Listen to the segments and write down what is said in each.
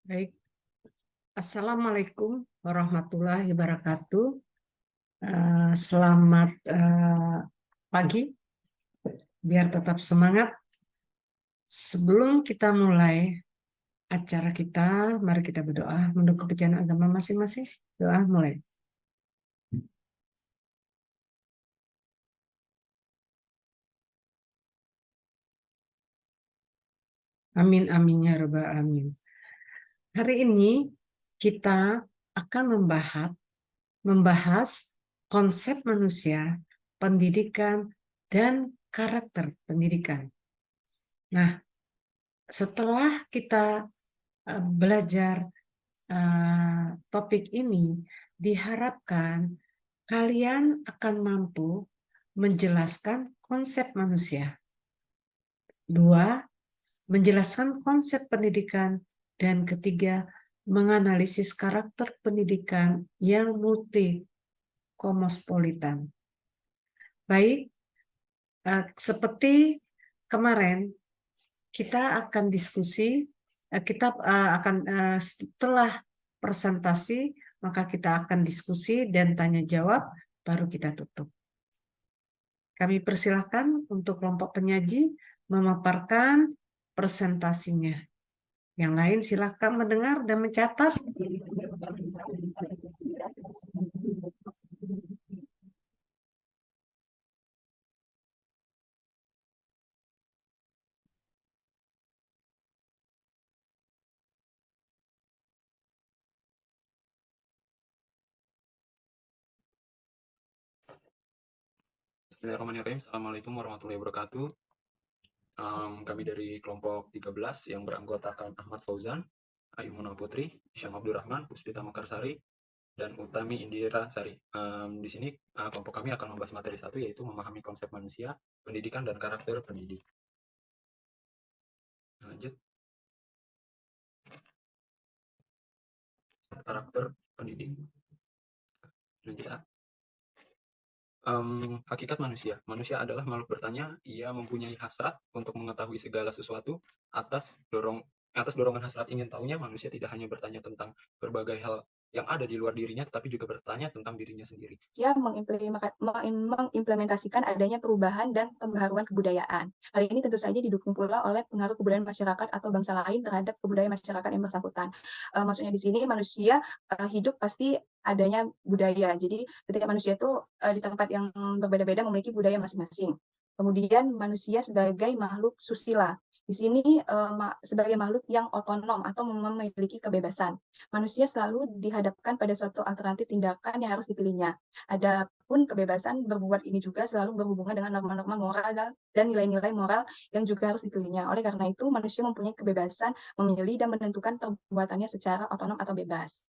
Baik, Assalamualaikum warahmatullahi wabarakatuh. Selamat pagi, biar tetap semangat. Sebelum kita mulai acara kita, mari kita berdoa mendukung kepercayaan agama masing-masing. Doa mulai. Amin, amin, ya rabbal alamin. Hari ini kita akan membahas konsep manusia, pendidikan, dan karakter pendidikan. Nah, setelah kita belajar topik ini, diharapkan kalian akan mampu menjelaskan konsep manusia. Dua, menjelaskan konsep pendidikan. Dan ketiga, menganalisis karakter pendidikan yang multi-kosmopolitan. Baik, seperti kemarin, kita akan diskusi, kita akan setelah presentasi, maka kita akan diskusi dan tanya jawab, baru kita tutup. Kami persilahkan untuk kelompok penyaji memaparkan presentasinya. Yang lain silakan mendengar dan mencatat. Bismillahirrahmanirrahim. Assalamualaikum warahmatullahi wabarakatuh. Kami dari kelompok 13 yang beranggotakan Ahmad Fauzan, Ayu Munah Putri, Syam Abdurrahman, Puspita Mekarsari, dan Utami Indira Sari. Di sini kelompok kami akan membahas materi satu, yaitu memahami konsep manusia, pendidikan, dan karakter pendidik. Lanjut. Karakter pendidik. Lanjut ya. Hakikat manusia. Manusia adalah makhluk bertanya. Ia mempunyai hasrat untuk mengetahui segala sesuatu. Atas dorongan hasrat ingin tahunya, manusia tidak hanya bertanya tentang berbagai hal yang ada di luar dirinya, tetapi juga bertanya tentang dirinya sendiri. Dia mengimplementasikan adanya perubahan dan pembaharuan kebudayaan. Hal ini tentu saja didukung pula oleh pengaruh kebudayaan masyarakat atau bangsa lain terhadap kebudayaan masyarakat yang bersangkutan. Maksudnya di sini manusia hidup pasti adanya budaya. Jadi ketika manusia itu di tempat yang berbeda-beda memiliki budaya masing-masing. Kemudian manusia sebagai makhluk susila. Di sini sebagai makhluk yang otonom atau memiliki kebebasan. Manusia selalu dihadapkan pada suatu alternatif tindakan yang harus dipilihnya. Adapun kebebasan berbuat ini juga selalu berhubungan dengan norma-norma moral dan nilai-nilai moral yang juga harus dipilihnya. Oleh karena itu, manusia mempunyai kebebasan memilih dan menentukan perbuatannya secara otonom atau bebas.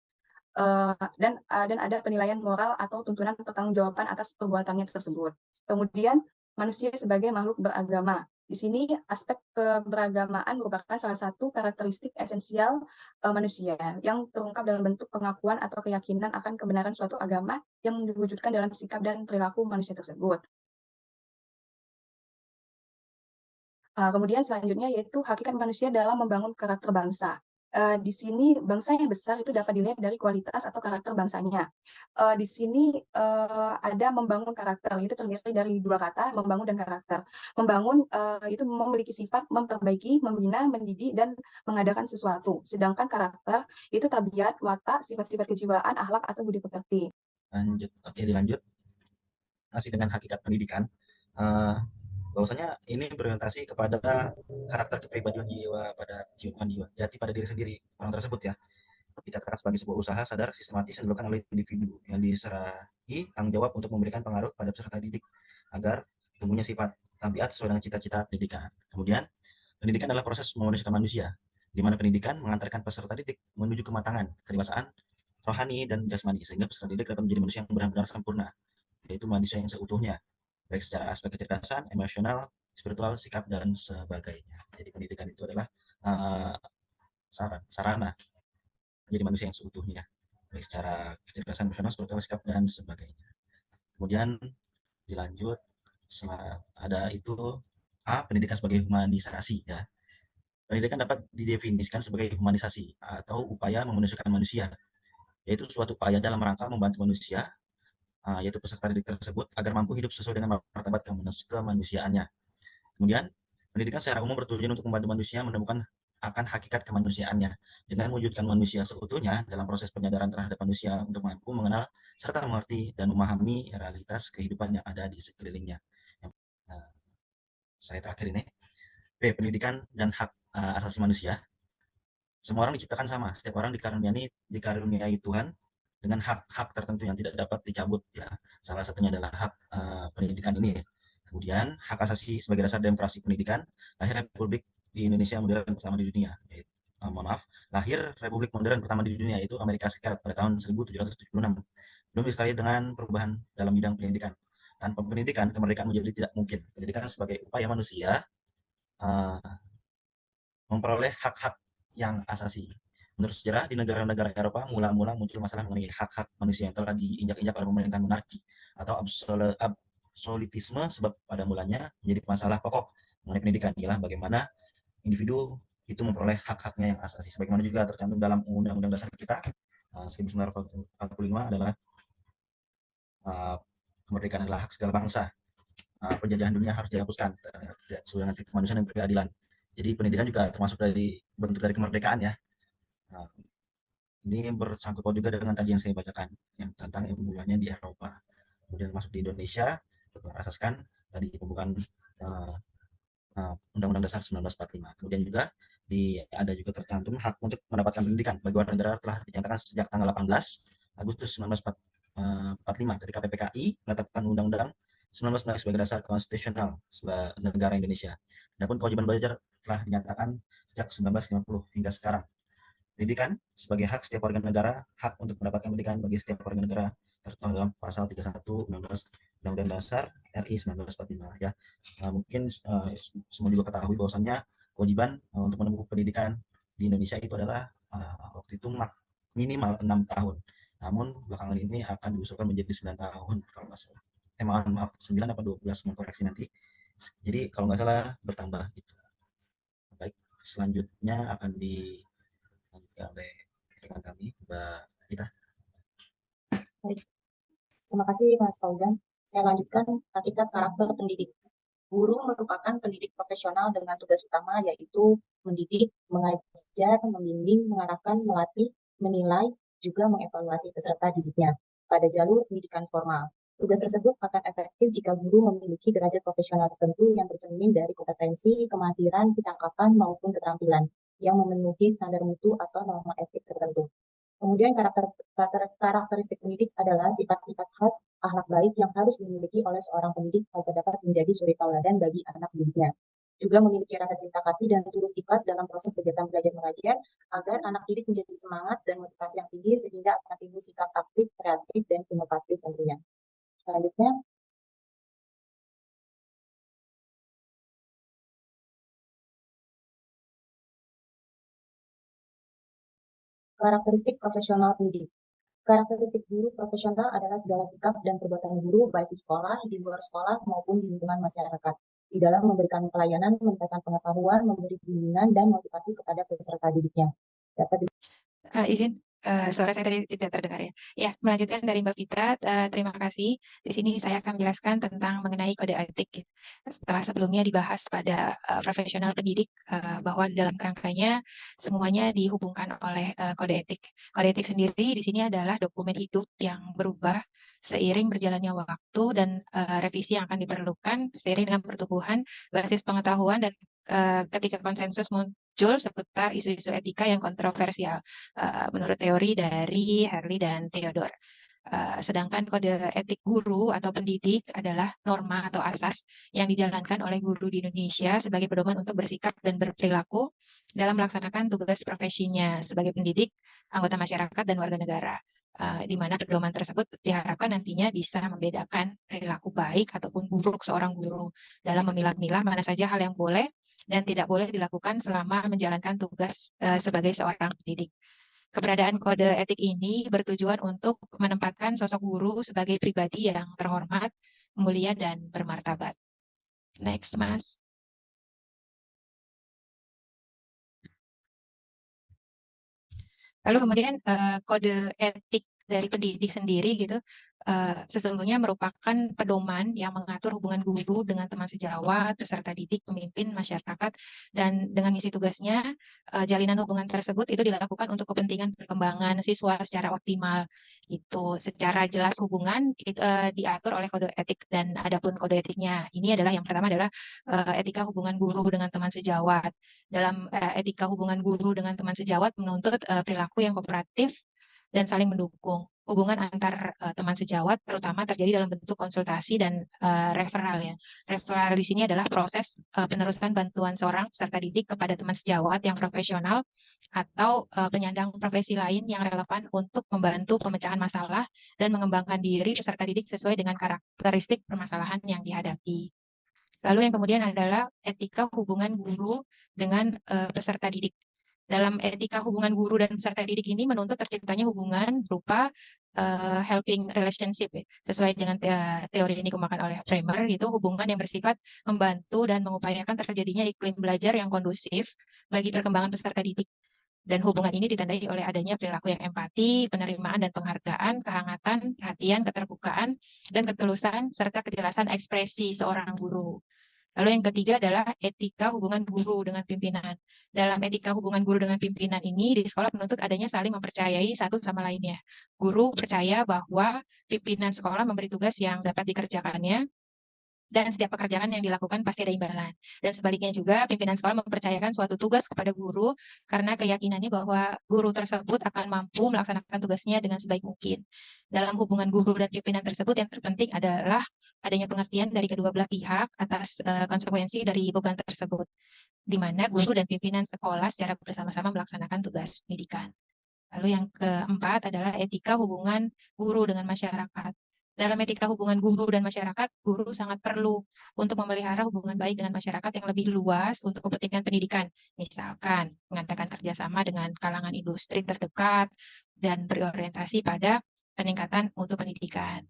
Dan ada penilaian moral atau tuntunan pertanggungjawaban atas perbuatannya tersebut. Kemudian, manusia sebagai makhluk beragama. Di sini aspek keberagamaan merupakan salah satu karakteristik esensial manusia yang terungkap dalam bentuk pengakuan atau keyakinan akan kebenaran suatu agama yang diwujudkan dalam sikap dan perilaku manusia tersebut. Kemudian selanjutnya yaitu hakikat manusia dalam membangun karakter bangsa. Di sini bangsa yang besar itu dapat dilihat dari kualitas atau karakter bangsanya. Di sini ada membangun karakter, itu terdiri dari dua kata, membangun dan karakter. Membangun itu memiliki sifat memperbaiki, membina, mendidik, dan mengadakan sesuatu. Sedangkan karakter itu tabiat, watak, sifat-sifat kejiwaan, akhlak, atau budi pekerti. Lanjut, oke dilanjut. Masih dengan hakikat pendidikan. Bahwasanya ini berorientasi kepada karakter kepribadian jiwa pada kehidupan jiwa jati pada diri sendiri orang tersebut ya, dikatakan sebagai sebuah usaha sadar sistematis yang dilakukan oleh individu yang diserahi tanggung jawab untuk memberikan pengaruh pada peserta didik agar tumbuhnya sifat tabiat sesuai dengan cita-cita pendidikan. Kemudian pendidikan adalah proses memanusiakan manusia, di mana pendidikan mengantarkan peserta didik menuju kematangan, kedewasaan rohani dan jasmani, sehingga peserta didik dapat menjadi manusia yang benar-benar sempurna, yaitu manusia yang seutuhnya, baik secara aspek kecerdasan, emosional, spiritual, sikap, dan sebagainya. Jadi pendidikan itu adalah sarana menjadi manusia yang seutuhnya, baik secara kecerdasan, emosional, spiritual, sikap, dan sebagainya. Kemudian dilanjut, setelah ada itu pendidikan sebagai humanisasi ya. Pendidikan dapat didefinisikan sebagai humanisasi atau upaya memanusiakan manusia, yaitu suatu upaya dalam rangka membantu manusia, yaitu peserta didik tersebut, agar mampu hidup sesuai dengan martabat kemanusiaannya. Kemudian, pendidikan secara umum bertujuan untuk membantu manusia menemukan akan hakikat kemanusiaannya, dengan mewujudkan manusia seutuhnya dalam proses penyadaran terhadap manusia untuk mampu mengenal serta mengerti dan memahami realitas kehidupan yang ada di sekelilingnya. Nah, saya terakhir ini, pendidikan dan hak asasi manusia. Semua orang diciptakan sama, setiap orang dikaruniai Tuhan dengan hak-hak tertentu yang tidak dapat dicabut, ya. Salah satunya adalah hak pendidikan ini, ya. Kemudian hak asasi sebagai dasar demokrasi pendidikan, lahir Republik di Indonesia modern pertama di dunia, yaitu, lahir Republik modern pertama di dunia, yaitu Amerika Serikat pada tahun 1776. Belum disertai dengan perubahan dalam bidang pendidikan. Tanpa pendidikan, kemerdekaan menjadi tidak mungkin. Pendidikan sebagai upaya manusia memperoleh hak-hak yang asasi. Menurut sejarah, di negara-negara Eropa mula-mula muncul masalah mengenai hak-hak manusia yang telah diinjak-injak oleh pemerintahan monarki atau absolutisme, sebab pada mulanya menjadi masalah pokok mengenai pendidikan ialah bagaimana individu itu memperoleh hak-haknya yang asasi. Sebagaimana juga tercantum dalam Undang-Undang Dasar kita 1945 adalah kemerdekaan adalah hak segala bangsa. Penjajahan dunia harus dihapuskan sesuai dengan kemanusiaan dan keadilan. Jadi pendidikan juga termasuk dari bentuk dari kemerdekaan, ya. Nah, ini bersangkut paut juga dengan tadi yang saya bacakan, yang tentang mulanya di Eropa, kemudian masuk di Indonesia, berasaskan tadi pembukaan Undang-Undang Dasar 1945. Kemudian juga ada juga tercantum hak untuk mendapatkan pendidikan bagi warga negara telah dinyatakan sejak tanggal 18 Agustus 1945 ketika PPKI menetapkan Undang-Undang 1945 sebagai dasar konstitusional sebagai negara Indonesia. Adapun kewajiban belajar telah dinyatakan sejak 1950 hingga sekarang. Pendidikan sebagai hak setiap warga negara, hak untuk mendapatkan pendidikan bagi setiap warga negara tertuang dalam pasal 31 Undang-Undang Dasar RI 1945, ya. Mungkin semua juga ketahui bahwasannya kewajiban untuk menempuh pendidikan di Indonesia itu adalah waktu itu minimal 6 tahun. Namun belakangan ini akan diusulkan menjadi 9 tahun kalau nggak salah. Maaf 9 apa 12, mengkoreksi nanti. Jadi kalau nggak salah bertambah gitu. Baik, selanjutnya akan dilanjutkan oleh rekan kami, Mbak Ita. Baik. Terima kasih Mas Fauzan. Saya lanjutkan hakikat karakter pendidik. Guru merupakan pendidik profesional dengan tugas utama yaitu mendidik, mengajar, membimbing, mengarahkan, melatih, menilai, juga mengevaluasi peserta didiknya pada jalur pendidikan formal. Tugas tersebut akan efektif jika guru memiliki derajat profesional tertentu yang tercermin dari kompetensi, kemahirian, kecakapan, maupun keterampilan yang memenuhi standar mutu atau norma etik tertentu. Kemudian karakteristik pendidik adalah sifat-sifat khas akhlak baik yang harus dimiliki oleh seorang pendidik agar dapat menjadi suri tauladan bagi anak didiknya. Juga memiliki rasa cinta kasih dan tulus ikhlas dalam proses kegiatan belajar mengajar agar anak didik menjadi semangat dan motivasi yang tinggi sehingga akan timbul sikap aktif, kreatif, dan inovatif tentunya. Selanjutnya, karakteristik profesional pendidik. Karakteristik guru profesional adalah segala sikap dan perbuatan guru baik di sekolah, di luar sekolah, maupun di lingkungan masyarakat di dalam memberikan pelayanan, memberikan pengetahuan, memberi bimbingan, dan motivasi kepada peserta didiknya. Dapat Izin, suara saya tadi tidak terdengar, ya. Ya, melanjutkan dari Mbak Fitra, terima kasih. Di sini saya akan menjelaskan tentang mengenai kode etik, gitu. Setelah sebelumnya dibahas pada profesional pendidik, bahwa dalam kerangkanya semuanya dihubungkan oleh kode etik. Kode etik sendiri di sini adalah dokumen hidup yang berubah seiring berjalannya waktu dan revisi yang akan diperlukan seiring dengan pertumbuhan basis pengetahuan dan ketika konsensus muncul seputar isu-isu etika yang kontroversial, menurut teori dari Harley dan Theodore. Sedangkan kode etik guru atau pendidik adalah norma atau asas yang dijalankan oleh guru di Indonesia sebagai pedoman untuk bersikap dan berperilaku dalam melaksanakan tugas profesinya sebagai pendidik, anggota masyarakat, dan warga negara. Di mana pedoman tersebut diharapkan nantinya bisa membedakan perilaku baik ataupun buruk seorang guru dalam memilah-milah mana saja hal yang boleh dan tidak boleh dilakukan selama menjalankan tugas sebagai seorang pendidik. Keberadaan kode etik ini bertujuan untuk menempatkan sosok guru sebagai pribadi yang terhormat, mulia, dan bermartabat. Next, Mas. Lalu kemudian kode etik dari pendidik sendiri gitu sesungguhnya merupakan pedoman yang mengatur hubungan guru dengan teman sejawat, peserta didik, pemimpin, masyarakat, dan dengan misi tugasnya jalinan hubungan tersebut itu dilakukan untuk kepentingan perkembangan siswa secara optimal gitu. Secara jelas hubungan itu diatur oleh kode etik dan adapun kode etiknya ini adalah yang pertama adalah etika hubungan guru dengan teman sejawat. Dalam etika hubungan guru dengan teman sejawat menuntut perilaku yang kooperatif dan saling mendukung. Hubungan antar teman sejawat terutama terjadi dalam bentuk konsultasi dan referral ya. Referral di sini adalah proses penerusan bantuan seorang peserta didik kepada teman sejawat yang profesional atau penyandang profesi lain yang relevan untuk membantu pemecahan masalah dan mengembangkan diri peserta didik sesuai dengan karakteristik permasalahan yang dihadapi. Lalu yang kemudian adalah etika hubungan guru dengan peserta didik. Dalam etika hubungan guru dan peserta didik ini menuntut terciptanya hubungan berupa helping relationship ya. Sesuai dengan teori yang dikembangkan oleh Bremer itu hubungan yang bersifat membantu dan mengupayakan terjadinya iklim belajar yang kondusif bagi perkembangan peserta didik. Dan hubungan ini ditandai oleh adanya perilaku yang empati, penerimaan dan penghargaan, kehangatan, perhatian, keterbukaan, dan ketulusan, serta kejelasan ekspresi seorang guru. Lalu yang ketiga adalah etika hubungan guru dengan pimpinan. Dalam etika hubungan guru dengan pimpinan ini, di sekolah menuntut adanya saling mempercayai satu sama lainnya. Guru percaya bahwa pimpinan sekolah memberi tugas yang dapat dikerjakannya, dan setiap pekerjaan yang dilakukan pasti ada imbalan. Dan sebaliknya juga, pimpinan sekolah mempercayakan suatu tugas kepada guru karena keyakinannya bahwa guru tersebut akan mampu melaksanakan tugasnya dengan sebaik mungkin. Dalam hubungan guru dan pimpinan tersebut, yang terpenting adalah adanya pengertian dari kedua belah pihak atas konsekuensi dari beban tersebut, di mana guru dan pimpinan sekolah secara bersama-sama melaksanakan tugas pendidikan. Lalu yang keempat adalah etika hubungan guru dengan masyarakat. Dalam etika hubungan guru dan masyarakat, guru sangat perlu untuk memelihara hubungan baik dengan masyarakat yang lebih luas untuk kepentingan pendidikan. Misalkan, mengadakan kerjasama dengan kalangan industri terdekat dan berorientasi pada peningkatan mutu pendidikan.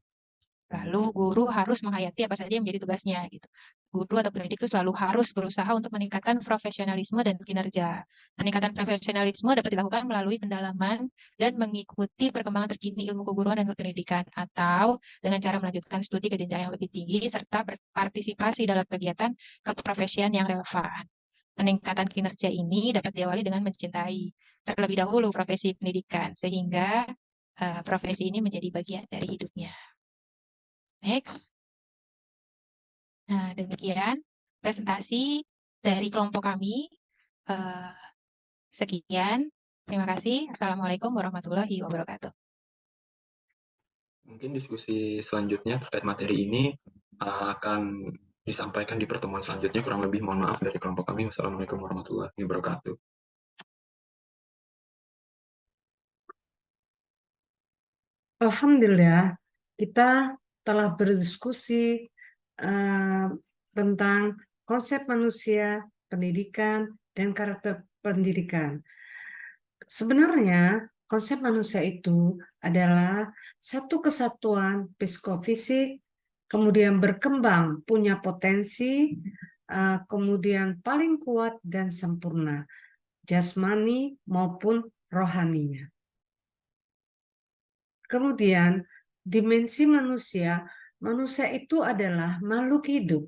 Lalu guru harus menghayati apa saja yang menjadi tugasnya gitu. Guru atau pendidik itu selalu harus berusaha untuk meningkatkan profesionalisme dan kinerja. Peningkatan profesionalisme dapat dilakukan melalui pendalaman dan mengikuti perkembangan terkini ilmu keguruan dan pendidikan atau dengan cara melanjutkan studi ke jenjang yang lebih tinggi serta berpartisipasi dalam kegiatan keprofesian yang relevan. Peningkatan kinerja ini dapat diawali dengan mencintai terlebih dahulu profesi pendidikan sehingga profesi ini menjadi bagian dari hidupnya. Next. Nah, demikian presentasi dari kelompok kami. Sekian. Terima kasih. Assalamualaikum warahmatullahi wabarakatuh. Mungkin diskusi selanjutnya terkait materi ini akan disampaikan di pertemuan selanjutnya. Kurang lebih mohon maaf dari kelompok kami. Wassalamualaikum warahmatullahi wabarakatuh. Alhamdulillah, kita telah berdiskusi tentang konsep manusia, pendidikan, dan karakter pendidikan. Sebenarnya, konsep manusia itu adalah satu kesatuan psikofisik, kemudian berkembang, punya potensi, kemudian paling kuat dan sempurna, jasmani maupun rohaninya. Kemudian, dimensi manusia, manusia itu adalah makhluk hidup.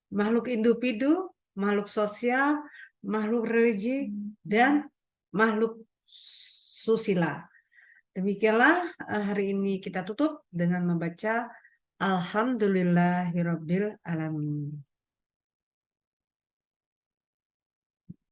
Makhluk individu, makhluk sosial, makhluk religi, dan makhluk susila. Demikianlah hari ini kita tutup dengan membaca Alhamdulillahirabbil alamin.